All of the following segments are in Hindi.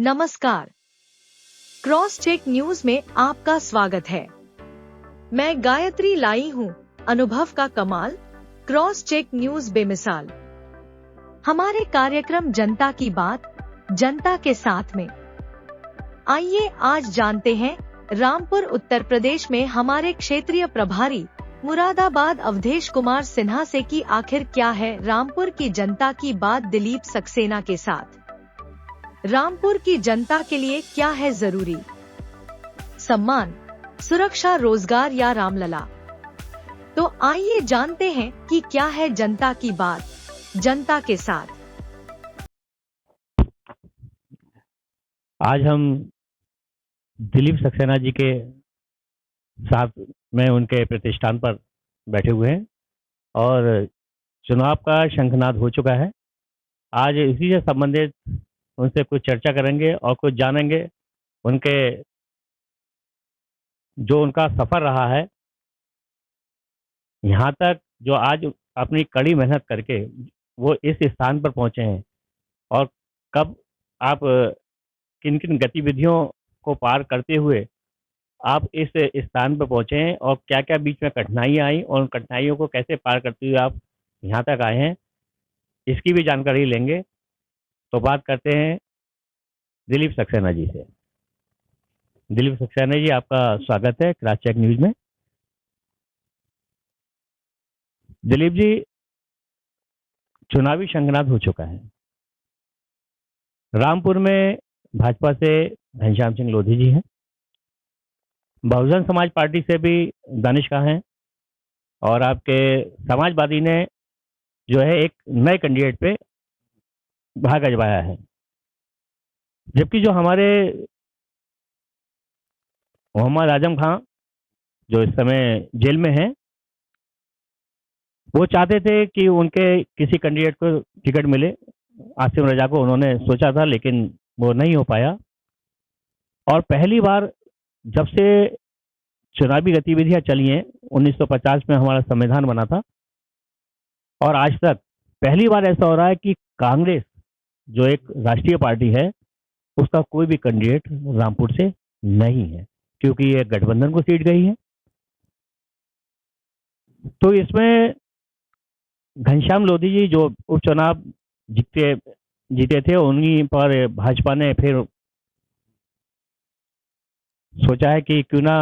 नमस्कार। क्रॉस चेक न्यूज में आपका स्वागत है। मैं गायत्री लाई हूँ अनुभव का कमाल। क्रॉस चेक न्यूज बेमिसाल। हमारे कार्यक्रम जनता की बात, जनता के साथ में। आइए आज जानते हैं रामपुर उत्तर प्रदेश में हमारे क्षेत्रीय प्रभारी मुरादाबाद अवधेश कुमार सिन्हा से कि आखिर क्या है रामपुर की जनता की बात दिलीप सक्सेना के साथ। रामपुर की जनता के लिए क्या है जरूरी? सम्मान, सुरक्षा, रोजगार या रामलला? तो आइए जानते हैं कि क्या है जनता की बात, जनता के साथ। आज हम दिलीप सक्सेना जी के साथ में उनके प्रतिष्ठान पर बैठे हुए हैं और चुनाव का शंखनाद हो चुका है। आज इसी से संबंधित उनसे कुछ चर्चा करेंगे और कुछ जानेंगे उनके जो उनका सफर रहा है यहाँ तक, जो आज अपनी कड़ी मेहनत करके वो इस स्थान पर पहुंचे हैं और कब आप किन किन गतिविधियों को पार करते हुए आप इस स्थान पर पहुंचे हैं और क्या क्या बीच में कठिनाइयां आई और उन कठिनाइयों को कैसे पार करते हुए आप यहाँ तक आए हैं, इसकी भी जानकारी लेंगे। तो बात करते हैं दिलीप सक्सेना जी से। दिलीप सक्सेना जी, आपका स्वागत है क्रॉस चेक न्यूज में। दिलीप जी, चुनावी शंखनाद हो चुका है। रामपुर में भाजपा से घनश्याम सिंह लोधी जी हैं, बहुजन समाज पार्टी से भी दानिश खां हैं और आपके समाजवादी ने जो है एक नए कैंडिडेट पे भाग अजमाया है। जबकि जो हमारे मोहम्मद आजम खां जो इस समय जेल में हैं, वो चाहते थे कि उनके किसी कैंडिडेट को टिकट मिले। आसिम रजा को उन्होंने सोचा था लेकिन वो नहीं हो पाया। और पहली बार जब से चुनावी गतिविधियां चली हैं, 1950 में हमारा संविधान बना था और आज तक पहली बार ऐसा हो रहा है कि कांग्रेस जो एक राष्ट्रीय पार्टी है उसका कोई भी कैंडिडेट रामपुर से नहीं है, क्योंकि ये गठबंधन को सीट गई है। तो इसमें घनश्याम लोधी जी जो उपचुनाव जीते थे, उन्हीं पर भाजपा ने फिर सोचा है कि क्यों ना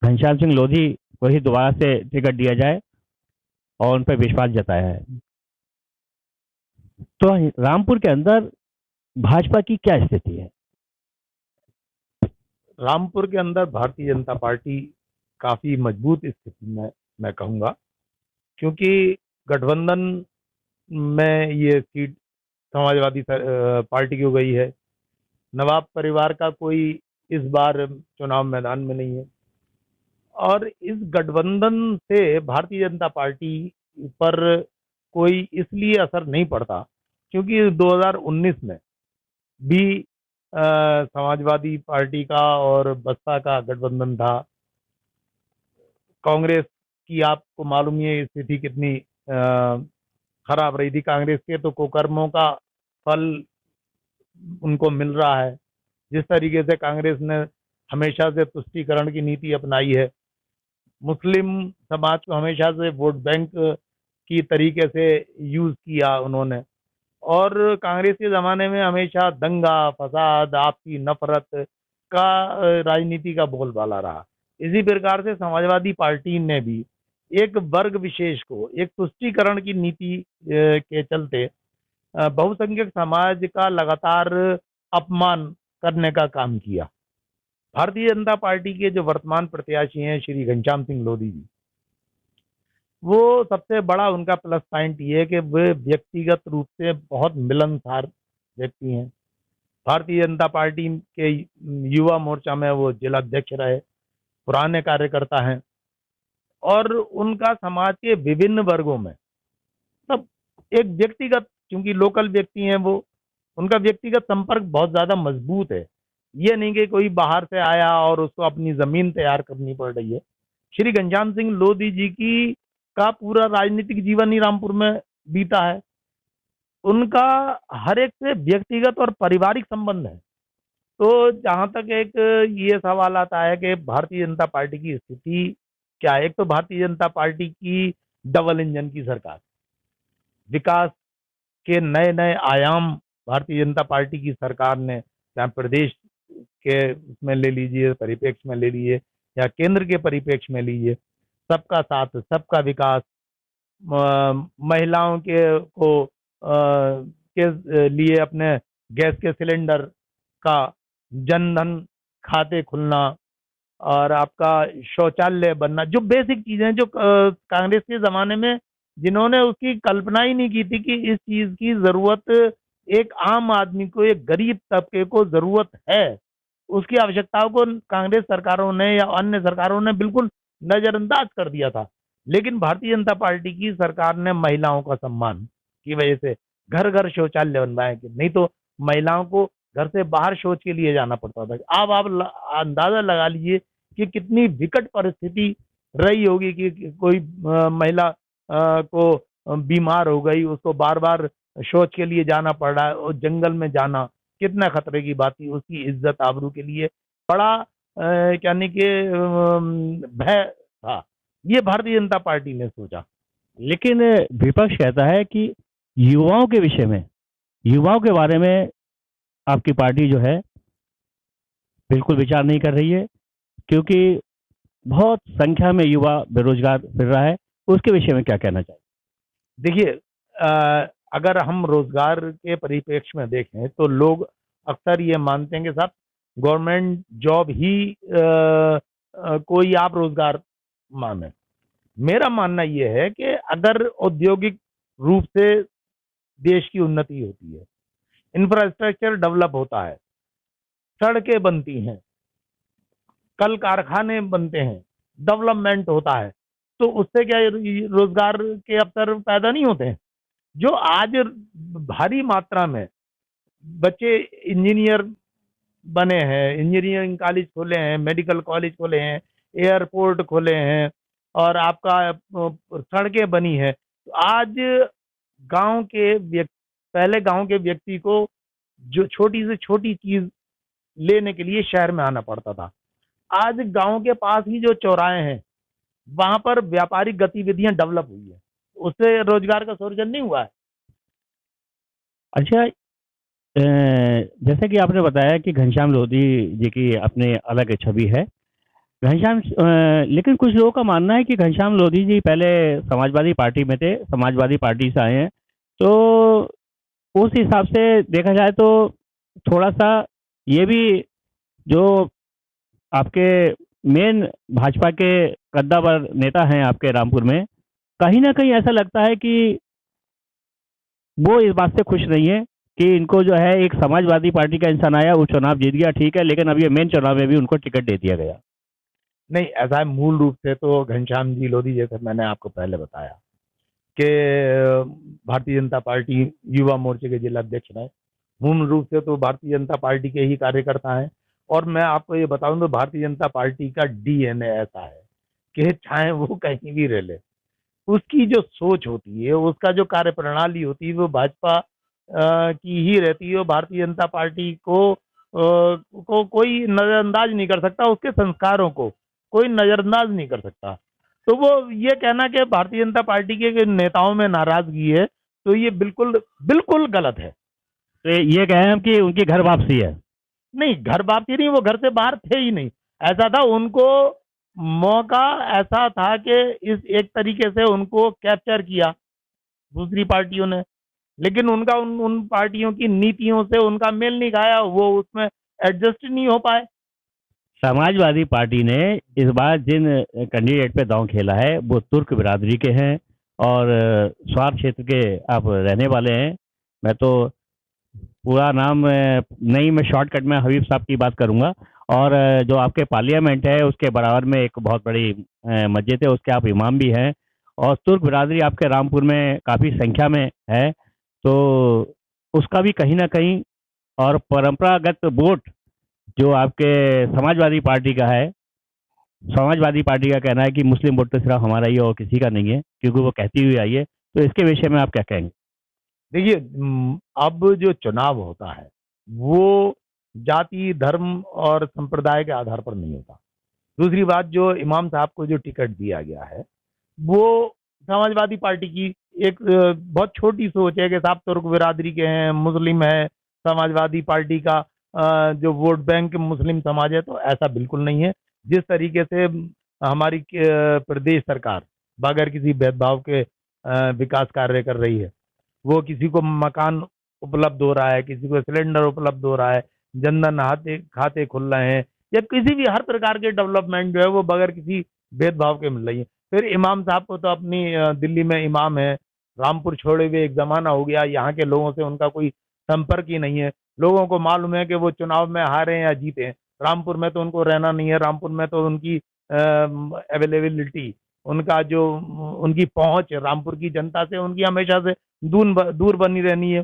घनश्याम सिंह लोधी को ही दोबारा से टिकट दिया जाए और उन पर विश्वास जताया है। तो रामपुर के अंदर भाजपा की क्या स्थिति है? रामपुर के अंदर भारतीय जनता पार्टी काफी मजबूत स्थिति में मैं कहूंगा, क्योंकि गठबंधन में ये सीट समाजवादी पार्टी की हो गई है। नवाब परिवार का कोई इस बार चुनाव मैदान में नहीं है और इस गठबंधन से भारतीय जनता पार्टी पर कोई इसलिए असर नहीं पड़ता क्योंकि 2019 में भी समाजवादी पार्टी का और बसपा का गठबंधन था। कांग्रेस की आपको मालूम ही है स्थिति कितनी खराब रही थी। कांग्रेस के तो कुकर्मों का फल उनको मिल रहा है। जिस तरीके से कांग्रेस ने हमेशा से तुष्टीकरण की नीति अपनाई है, मुस्लिम समाज को हमेशा से वोट बैंक की तरीके से यूज किया उन्होंने, और कांग्रेस के जमाने में हमेशा दंगा फसाद आपसी नफरत का राजनीति का बोलबाला रहा। इसी प्रकार से समाजवादी पार्टी ने भी एक वर्ग विशेष को एक तुष्टीकरण की नीति के चलते बहुसंख्यक समाज का लगातार अपमान करने का काम किया। भारतीय जनता पार्टी के जो वर्तमान प्रत्याशी हैं श्री घनश्याम सिंह लोधी जी, वो सबसे बड़ा उनका प्लस पॉइंट ये है कि वे व्यक्तिगत रूप से बहुत मिलनसार व्यक्ति हैं। भारतीय जनता पार्टी के युवा मोर्चा में वो जिला अध्यक्ष रहे, पुराने कार्यकर्ता हैं और उनका समाज के विभिन्न वर्गों में तब एक व्यक्तिगत, क्योंकि लोकल व्यक्ति हैं वो, उनका व्यक्तिगत संपर्क बहुत ज्यादा मजबूत है। ये नहीं कि कोई बाहर से आया और उसको अपनी जमीन तैयार करनी पड़ रही है। श्री घनश्याम सिंह लोधी जी की का पूरा राजनीतिक जीवन ही रामपुर में बीता है। उनका हर एक से व्यक्तिगत और पारिवारिक संबंध है। तो जहां तक एक ये सवाल आता है कि भारतीय जनता पार्टी की स्थिति क्या है, एक तो भारतीय जनता पार्टी की डबल इंजन की सरकार, विकास के नए नए आयाम भारतीय जनता पार्टी की सरकार ने, चाहे प्रदेश के उसमें ले लीजिए, परिप्रेक्ष्य में ले लीजिए, या केंद्र के परिप्रेक्ष्य में लीजिए, सबका साथ सबका विकास, महिलाओं के लिए अपने गैस के सिलेंडर का जनधन खाते खुलना, और आपका शौचालय बनना, जो बेसिक चीजें जो कांग्रेस के जमाने में जिन्होंने उसकी कल्पना ही नहीं की थी कि इस चीज की जरूरत एक आम आदमी को, एक गरीब तबके को जरूरत है, उसकी आवश्यकताओं को कांग्रेस सरकारों ने या अन्य सरकारों ने बिल्कुल नजरअंदाज कर दिया था। लेकिन भारतीय जनता पार्टी की सरकार ने महिलाओं का सम्मान की वजह से घर घर शौचालय बनवाए, कि नहीं तो महिलाओं को घर से बाहर शौच के लिए जाना पड़ता था। अब आप अंदाजा लगा लीजिए कि कितनी विकट परिस्थिति रही होगी कि कोई महिला को बीमार हो गई, उसको बार बार शौच के लिए जाना पड़ रहा है, और जंगल में जाना कितना खतरे की बात थी, उसकी इज्जत आबरू के लिए बड़ा यानी कि भय था। ये भारतीय जनता पार्टी ने सोचा। लेकिन विपक्ष कहता है कि युवाओं के विषय में, युवाओं के बारे में आपकी पार्टी जो है बिल्कुल विचार नहीं कर रही है, क्योंकि बहुत संख्या में युवा बेरोजगार फिर रहा है। उसके विषय में क्या कहना चाहिए? देखिए, अगर हम रोजगार के परिप्रेक्ष्य में देखें तो लोग अक्सर ये मानते हैं कि साहब गवर्नमेंट जॉब ही कोई आप रोजगार माने। मेरा मानना यह है कि अगर औद्योगिक रूप से देश की उन्नति होती है, इंफ्रास्ट्रक्चर डेवलप होता है, सड़कें बनती हैं, कल कारखाने बनते हैं, डेवलपमेंट होता है, तो उससे क्या रोजगार के अवसर पैदा नहीं होते हैं? जो आज भारी मात्रा में बच्चे इंजीनियर बने हैं, इंजीनियरिंग कॉलेज खोले हैं, मेडिकल कॉलेज खोले हैं, एयरपोर्ट खोले हैं, और आपका सड़कें बनी है, तो आज गांव के व्यक्ति, पहले गांव के व्यक्ति को जो छोटी से छोटी चीज लेने के लिए शहर में आना पड़ता था, आज गांव के पास ही जो चौराहे हैं वहां पर व्यापारिक गतिविधियां डेवलप हुई है, उससे रोजगार का सृजन नहीं हुआ है। अच्छा, जैसे कि आपने बताया कि घनश्याम लोधी जी की अपने अलग छवि है, लेकिन कुछ लोगों का मानना है कि घनश्याम लोधी जी पहले समाजवादी पार्टी में थे, समाजवादी पार्टी से आए हैं, तो उस हिसाब से देखा जाए तो थोड़ा सा ये भी जो आपके मेन भाजपा के कद्दावर नेता हैं आपके रामपुर में, कहीं ना कहीं ऐसा लगता है कि वो इस बात से खुश नहीं है कि इनको जो है एक समाजवादी पार्टी का इंसान आया, वो चुनाव जीत गया, ठीक है, लेकिन अब ये मेन चुनाव में भी उनको टिकट दे दिया गया। नहीं, ऐसा है। मूल रूप से तो घनश्याम जी लोधी, जैसे मैंने आपको पहले बताया कि भारतीय जनता पार्टी युवा मोर्चे के जिला अध्यक्ष रहे, मूल रूप से तो भारतीय जनता पार्टी के ही कार्यकर्ता हैं। और मैं आपको ये बताऊं तो भारतीय जनता पार्टी का डीएनए ऐसा है कि चाहे वो कहीं भी रह ले, उसकी जो सोच होती है, उसका जो कार्य प्रणाली होती है, वो भाजपा की ही रहती है। और भारतीय जनता पार्टी को कोई नजरअंदाज नहीं कर सकता, उसके संस्कारों को कोई नजरअंदाज नहीं कर सकता। तो वो ये कहना कि भारतीय जनता पार्टी के नेताओं में नाराजगी है, तो ये बिल्कुल बिल्कुल गलत है। तो ये कहें हम कि उनकी घर वापसी है? नहीं, घर वापसी नहीं, वो घर से बाहर थे ही नहीं। ऐसा था, उनको मौका ऐसा था कि इस एक तरीके से उनको कैप्चर किया दूसरी पार्टियों ने, लेकिन उनका उन पार्टियों की नीतियों से उनका मेल नहीं खाया, वो उसमें एडजस्ट नहीं हो पाए। समाजवादी पार्टी ने इस बार जिन कैंडिडेट पे दांव खेला है वो तुर्क बिरादरी के हैं और स्वार क्षेत्र के आप रहने वाले हैं। मैं तो पूरा नाम नहीं, मैं शॉर्टकट में हबीब साहब की बात करूंगा। और जो आपके पार्लियामेंट है उसके बराबर में एक बहुत बड़ी मस्जिद है, उसके आप इमाम भी हैं, और तुर्क बिरादरी आपके रामपुर में काफ़ी संख्या में है, तो उसका भी कहीं ना कहीं, और परंपरागत वोट जो आपके समाजवादी पार्टी का है, समाजवादी पार्टी का कहना है कि मुस्लिम वोट तो सिर्फ हमारा ही है और किसी का नहीं है, क्योंकि वो कहती हुई आई है। तो इसके विषय में आप क्या कहेंगे? देखिए, अब जो चुनाव होता है वो जाति, धर्म और संप्रदाय के आधार पर नहीं होता। दूसरी बात, जो इमाम साहब को जो टिकट दिया गया है वो समाजवादी पार्टी की एक बहुत छोटी सोच है कि साहब तुर्क बिरादरी के हैं, मुस्लिम है, समाजवादी पार्टी का जो वोट बैंक मुस्लिम समाज है, तो ऐसा बिल्कुल नहीं है। जिस तरीके से हमारी प्रदेश सरकार बगैर किसी भेदभाव के विकास कार्य कर रही है, वो किसी को मकान उपलब्ध हो रहा है, किसी को सिलेंडर उपलब्ध हो रहा है, जनधन खाते खाते खुल रहे हैं, या किसी भी हर प्रकार के डेवलपमेंट जो है वो बगैर किसी भेदभाव के मिल रही है। फिर इमाम साहब को तो अपनी दिल्ली में इमाम है, रामपुर छोड़े हुए एक जमाना हो गया, यहाँ के लोगों से उनका कोई संपर्क ही नहीं है। लोगों को मालूम है कि वो चुनाव में हारे या जीते, रामपुर में तो उनको रहना नहीं है। रामपुर में तो उनकी अवेलेबिलिटी, उनका जो उनकी पहुंच रामपुर की जनता से उनकी हमेशा से दूर बनी रहनी है।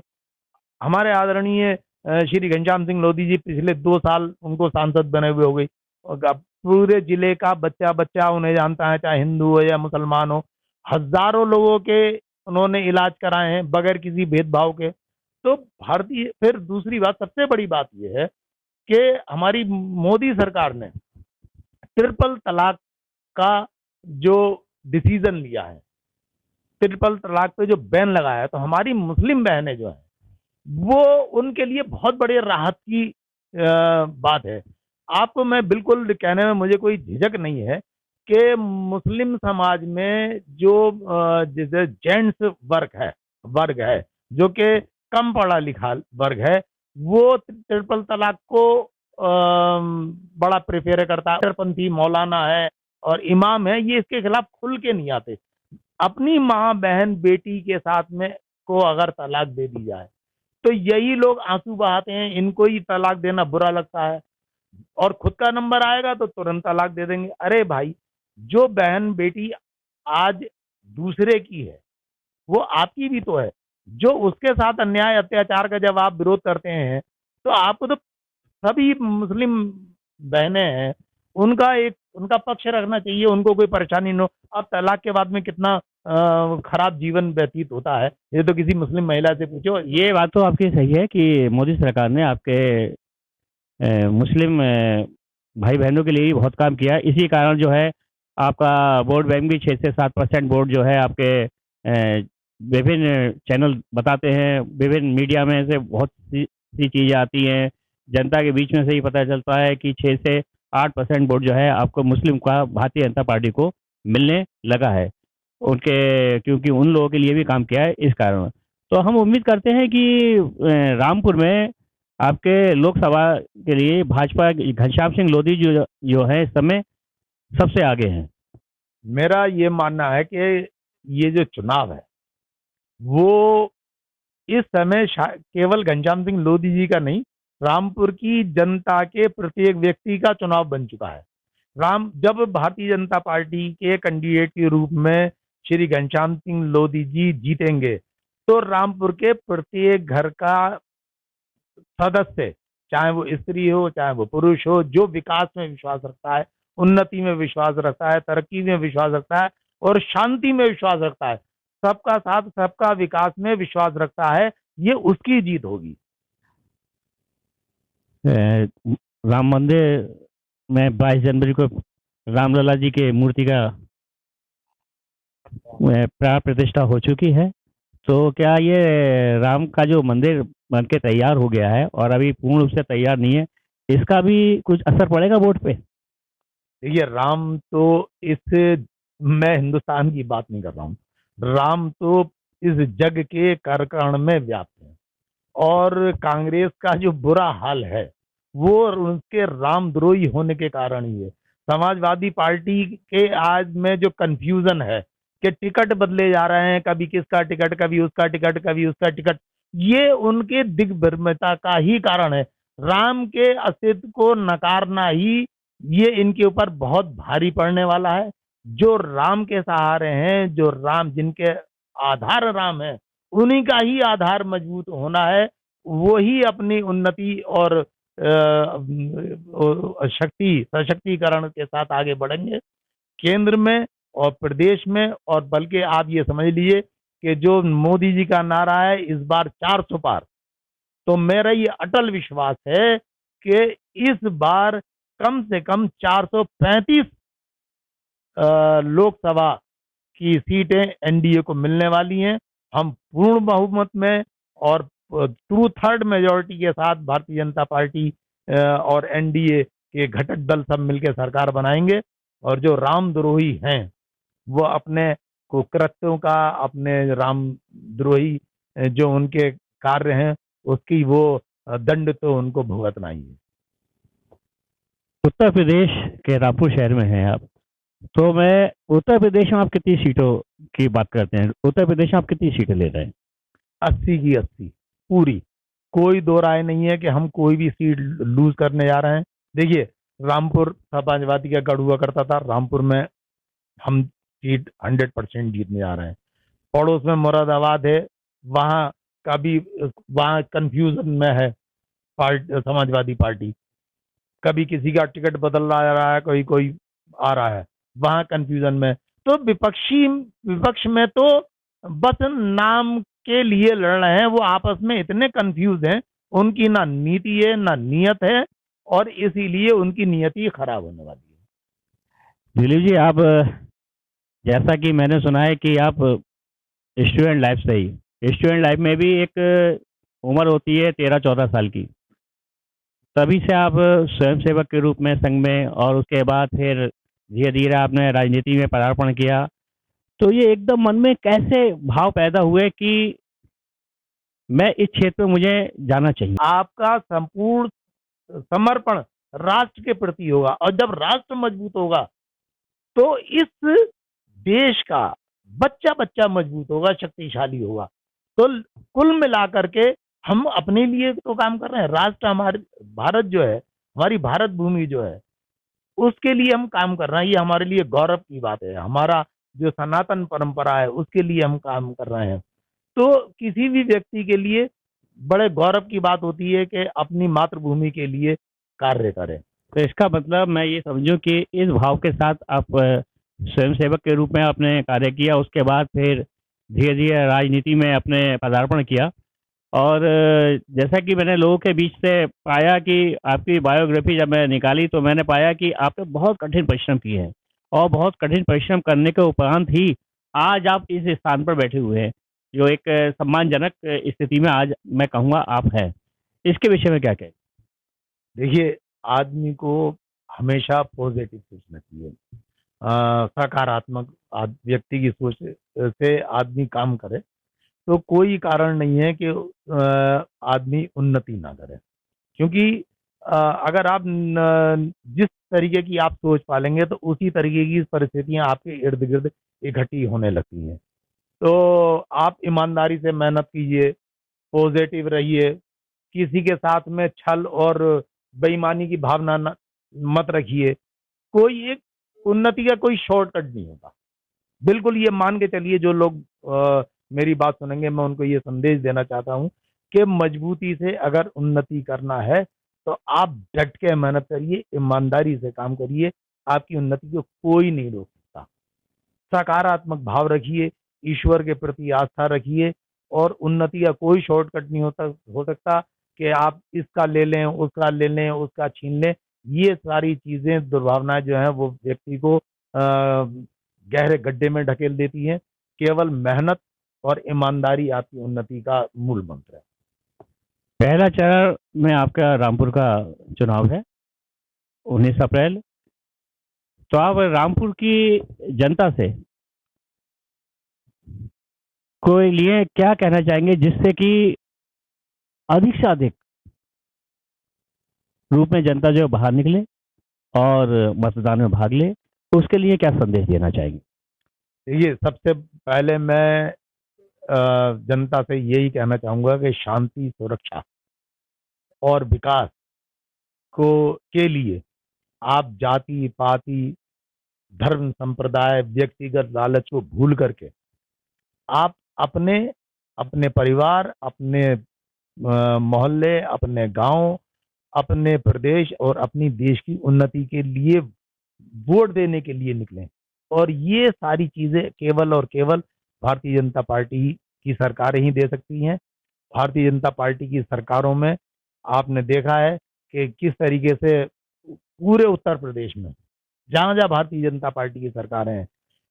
हमारे आदरणीय श्री घनश्याम सिंह लोधी जी पिछले 2 साल उनको सांसद बने हुए हो गई, और अब पूरे जिले का बच्चा बच्चा उन्हें जानता है, चाहे हिंदू हो या मुसलमान हो। हजारों लोगों के उन्होंने इलाज कराए हैं बगैर किसी भेदभाव के। तो भारतीय, फिर दूसरी बात, सबसे बड़ी बात यह है कि हमारी मोदी सरकार ने ट्रिपल तलाक का जो डिसीजन लिया है, ट्रिपल तलाक पे जो बैन लगाया है, तो हमारी मुस्लिम बहनें जो है वो उनके लिए बहुत बड़े राहत की बात है। आपको मैं बिल्कुल कहने में मुझे कोई झिझक नहीं है कि मुस्लिम समाज में जो जैसे जेंट्स वर्ग है जो कि कम पढ़ा लिखा वर्ग है, वो ट्रिपल तलाक को बड़ा प्रेफर करता है। कट्टरपंथी मौलाना है और इमाम है, ये इसके खिलाफ खुल के नहीं आते। अपनी माँ बहन बेटी के साथ में को अगर तलाक दे दी जाए तो यही लोग आंसू बहाते हैं, इनको ही तलाक देना बुरा लगता है, और खुद का नंबर आएगा तो तुरंत तलाक दे देंगे। अरे भाई, जो बहन बेटी आज दूसरे की है वो आपकी भी तो है। जो उसके साथ अन्याय अत्याचार का जब आप विरोध करते हैं, तो आपको तो सभी मुस्लिम बहनें हैं, उनका पक्ष रखना चाहिए, उनको कोई परेशानी न हो। अब तलाक के बाद में कितना खराब जीवन व्यतीत होता है, ये तो किसी मुस्लिम महिला से पूछो। ये बात तो आपकी सही है कि मोदी सरकार ने आपके मुस्लिम भाई बहनों के लिए ही बहुत काम किया। इसी कारण जो है आपका वोट बैंक भी 6 से 7% वोट जो है आपके विभिन्न चैनल बताते हैं, विभिन्न मीडिया में से बहुत सी चीज़ें आती हैं, जनता के बीच में से ही पता चलता है कि 6 से 8% वोट जो है आपको मुस्लिम का भारतीय जनता पार्टी को मिलने लगा है उनके, क्योंकि उन लोगों के लिए भी काम किया है इस कारण। तो हम उम्मीद करते हैं कि रामपुर में आपके लोकसभा के लिए भाजपा घनश्याम सिंह लोधी जो है इस समय सबसे आगे हैं। मेरा ये मानना है कि ये जो चुनाव है वो इस समय केवल घनश्याम सिंह लोधी जी का नहीं, रामपुर की जनता के प्रत्येक व्यक्ति का चुनाव बन चुका है। जब भारतीय जनता पार्टी के कैंडिडेट के रूप में श्री घनश्याम सिंह लोधी जी जीतेंगे, तो रामपुर के प्रत्येक घर का सदस्य, चाहे वो स्त्री हो चाहे वो पुरुष हो, जो विकास में विश्वास रखता है, उन्नति में विश्वास रखता है, तरक्की में विश्वास रखता है और शांति में विश्वास रखता है, सबका साथ सबका विकास में विश्वास रखता है, ये उसकी जीत होगी। राम मंदिर में 22 जनवरी को रामलला जी के मूर्ति का प्राण प्रतिष्ठा हो चुकी है। तो क्या ये राम का जो मंदिर बन के तैयार हो गया है और अभी पूर्ण रूप से तैयार नहीं है, इसका भी कुछ असर पड़ेगा वोट पे? देखिए, राम तो मैं हिंदुस्तान की बात नहीं कर रहा हूँ, राम तो इस जग के कर कण में व्याप्त है, और कांग्रेस का जो बुरा हाल है वो उनके रामद्रोही होने के कारण ही है। समाजवादी पार्टी के आज में जो कंफ्यूजन है कि टिकट बदले जा रहे हैं, कभी किसका टिकट, कभी उसका टिकट, कभी उसका टिकट, ये उनके दिग्भ्रमता का ही कारण है। राम के अस्तित्व को नकारना ही ये इनके ऊपर बहुत भारी पड़ने वाला है। जो राम के सहारे हैं, जो राम जिनके आधार राम है, उन्हीं का ही आधार मजबूत होना है, वो ही अपनी उन्नति और सशक्तिकरण के साथ आगे बढ़ेंगे, केंद्र में और प्रदेश में। और बल्कि आप ये समझ लीजिए कि जो मोदी जी का नारा है इस बार 400 पार, तो मेरा ये अटल विश्वास है कि इस बार कम से कम 435 लोकसभा की सीटें एनडीए को मिलने वाली हैं। हम पूर्ण बहुमत में और 2/3 मेजोरिटी के साथ भारतीय जनता पार्टी और एनडीए के घटक दल सब मिलकर सरकार बनाएंगे, और जो रामद्रोही हैं वो अपने कुकृत्यों का, अपने रामद्रोही जो उनके कार्य हैं उसकी वो दंड तो उनको भुगतना ही है। उत्तर प्रदेश के रामपुर शहर में हैं आप, तो मैं उत्तर प्रदेश में आप कितनी सीटों की बात करते हैं? उत्तर प्रदेश में आप कितनी सीटें ले रहे हैं? 80 की 80 पूरी, कोई दो राय नहीं है कि हम कोई भी सीट लूज करने जा रहे हैं। देखिए, रामपुर समाजवादी का गढ़ हुआ करता था, रामपुर में हम सीट 100% जीतने जा रहे हैं। पड़ोस में मुरादाबाद है, वहां वहां कंफ्यूजन में है समाजवादी पार्टी, कभी किसी का टिकट बदल रहा है, कोई कोई आ रहा है, वहां कंफ्यूजन में। तो विपक्ष में तो बस नाम के लिए लड़ रहे हैं, वो आपस में इतने कंफ्यूज हैं, उनकी ना नीति है ना नियत है, और इसीलिए उनकी नियति खराब होने वाली है। दिलीप जी, आप जैसा कि मैंने सुना है कि आप स्टूडेंट लाइफ से ही, स्टूडेंट लाइफ में भी एक उम्र होती है 13-14 साल की, तभी से आप स्वयंसेवक के रूप में संघ में, और उसके बाद फिर धीरे धीरे आपने राजनीति में पदार्पण किया। तो ये एकदम मन में कैसे भाव पैदा हुए कि मैं इस क्षेत्र में मुझे जाना चाहिए? आपका संपूर्ण समर्पण राष्ट्र के प्रति होगा, और जब राष्ट्र मजबूत होगा तो इस देश का बच्चा बच्चा मजबूत होगा, शक्तिशाली होगा। तो कुल मिलाकर के हम अपने लिए तो काम कर रहे हैं, राष्ट्र हमारे भारत जो है, हमारी भारत भूमि जो है, उसके लिए हम काम कर रहे हैं। ये हमारे लिए गौरव की बात है, हमारा जो सनातन परंपरा है उसके लिए हम काम कर रहे हैं। तो किसी भी व्यक्ति के लिए बड़े गौरव की बात होती है कि अपनी मातृभूमि के लिए कार्य करें। तो इसका मतलब मैं ये समझूं कि इस भाव के साथ आप स्वयंसेवक के रूप में आपने कार्य किया, उसके बाद फिर धीरे धीरे राजनीति में अपने पदार्पण किया, और जैसा कि मैंने लोगों के बीच से पाया कि आपकी बायोग्राफी जब मैं निकाली तो मैंने पाया कि आपने बहुत कठिन परिश्रम किए हैं, और बहुत कठिन परिश्रम करने के उपरांत ही आज आप इस स्थान पर बैठे हुए हैं, जो एक सम्मानजनक स्थिति में आज मैं कहूँगा आप हैं। इसके विषय में क्या कहें? देखिए, आदमी को हमेशा पॉजिटिव सोचना चाहिए, सकारात्मक व्यक्ति की सोच से आदमी काम करे, तो कोई कारण नहीं है कि आदमी उन्नति ना करे। क्योंकि अगर आप जिस तरीके की आप सोच पालेंगे तो उसी तरीके की परिस्थितियां आपके इर्द गिर्द इकट्ठी होने लगती हैं। तो आप ईमानदारी से मेहनत कीजिए, पॉजिटिव रहिए, किसी के साथ में छल और बेईमानी की भावना मत रखिए। कोई एक उन्नति का कोई शॉर्टकट नहीं होता। बिल्कुल ये मान के चलिए, जो लोग मेरी बात सुनेंगे, मैं उनको ये संदेश देना चाहता हूँ कि मजबूती से अगर उन्नति करना है तो आप डट के मेहनत करिए, ईमानदारी से काम करिए, आपकी उन्नति को कोई नहीं रोक सकता। सकारात्मक भाव रखिए, ईश्वर के प्रति आस्था रखिए, और उन्नति का कोई शॉर्टकट नहीं हो सकता कि आप इसका ले लें, उसका ले लें, उसका छीन लें। ये सारी चीजें, दुर्भावनाएं जो हैं, वो व्यक्ति को गहरे गड्ढे में ढकेल देती हैं। केवल मेहनत और ईमानदारी आपकी उन्नति का मूल मंत्र है। पहला चरण में आपका रामपुर का चुनाव है 19 अप्रैल, तो आप रामपुर की जनता से कोई लिए क्या कहना चाहेंगे जिससे कि अधिक से अधिक रूप में जनता जो बाहर निकले और मतदान में भाग ले, तो उसके लिए क्या संदेश देना चाहेंगे? देखिए, सबसे पहले मैं जनता से यही कहना चाहूंगा कि शांति, सुरक्षा और विकास के लिए आप जाति पाति, धर्म, संप्रदाय, व्यक्तिगत लालच को भूल करके आप अपने परिवार, अपने मोहल्ले, अपने गांव, अपने प्रदेश और अपनी देश की उन्नति के लिए वोट देने के लिए निकलें। और ये सारी चीजें केवल और केवल भारतीय जनता पार्टी की सरकारें ही दे सकती हैं। भारतीय जनता पार्टी की सरकारों में आपने देखा है कि किस तरीके से पूरे उत्तर प्रदेश में जहां जहां भारतीय जनता पार्टी की सरकारें हैं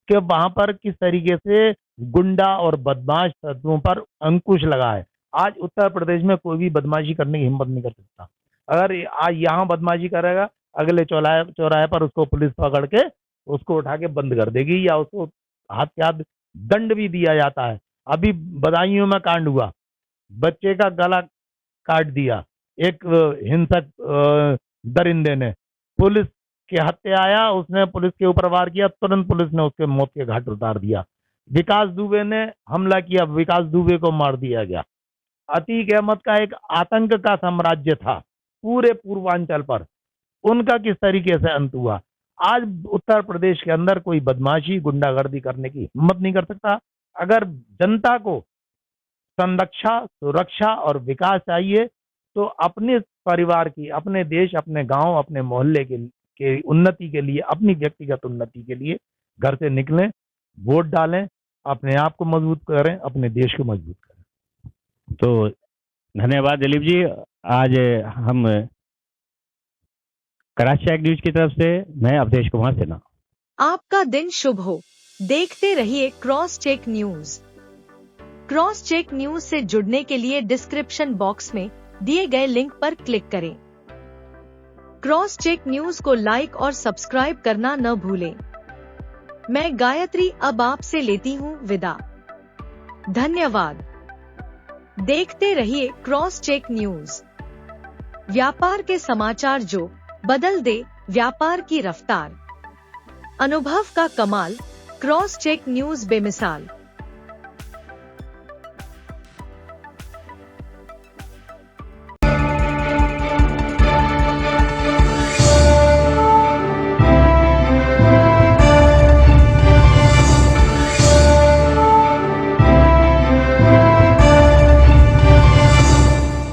कि वहां पर किस तरीके से गुंडा और बदमाश तत्वों पर अंकुश लगा है। आज उत्तर प्रदेश में कोई भी बदमाशी करने की हिम्मत नहीं कर सकता। अगर आज यहाँ बदमाशी करेगा, अगले चौराहे पर उसको पुलिस पकड़ के उसको उठा के बंद कर देगी या उसको हाथ के हाथ दंड भी दिया जाता है। अभी बदायूं में कांड हुआ, बच्चे का गला काट दिया एक हिंसक दरिंदे ने, पुलिस के हत्या आया, उसने पुलिस के ऊपर वार किया, तुरंत पुलिस ने उसके मौत के घाट उतार दिया। विकास दुबे ने हमला किया, विकास दुबे को मार दिया गया। अतीक अहमद का एक आतंक का साम्राज्य था पूरे पूर्वांचल पर, उनका किस तरीके से अंत हुआ। आज उत्तर प्रदेश के अंदर कोई बदमाशी गुंडागर्दी करने की हिम्मत नहीं कर सकता। अगर जनता को संरक्षा, सुरक्षा और विकास चाहिए तो अपने परिवार की, अपने देश, अपने गांव, अपने मोहल्ले के उन्नति के लिए, अपनी व्यक्तिगत उन्नति के लिए घर से निकलें, वोट डालें, अपने आप को मजबूत करें, अपने देश को मजबूत करें। तो धन्यवाद दिलीप जी। आज हम कराची चेक न्यूज की तरफ से मैं अवधेश कुमार सिन्हा। आपका दिन शुभ हो। देखते रहिए Cross Check News. Cross Check News से जुड़ने के लिए डिस्क्रिप्शन बॉक्स में दिए गए लिंक पर क्लिक करें। क्रॉस चेक न्यूज को लाइक और सब्सक्राइब करना न भूलें। मैं गायत्री अब आपसे लेती हूँ विदा। धन्यवाद। देखते रहिए क्रॉस चेक न्यूज। व्यापार के समाचार जो बदल दे व्यापार की रफ्तार। अनुभव का कमाल, क्रॉस चेक न्यूज बेमिसाल।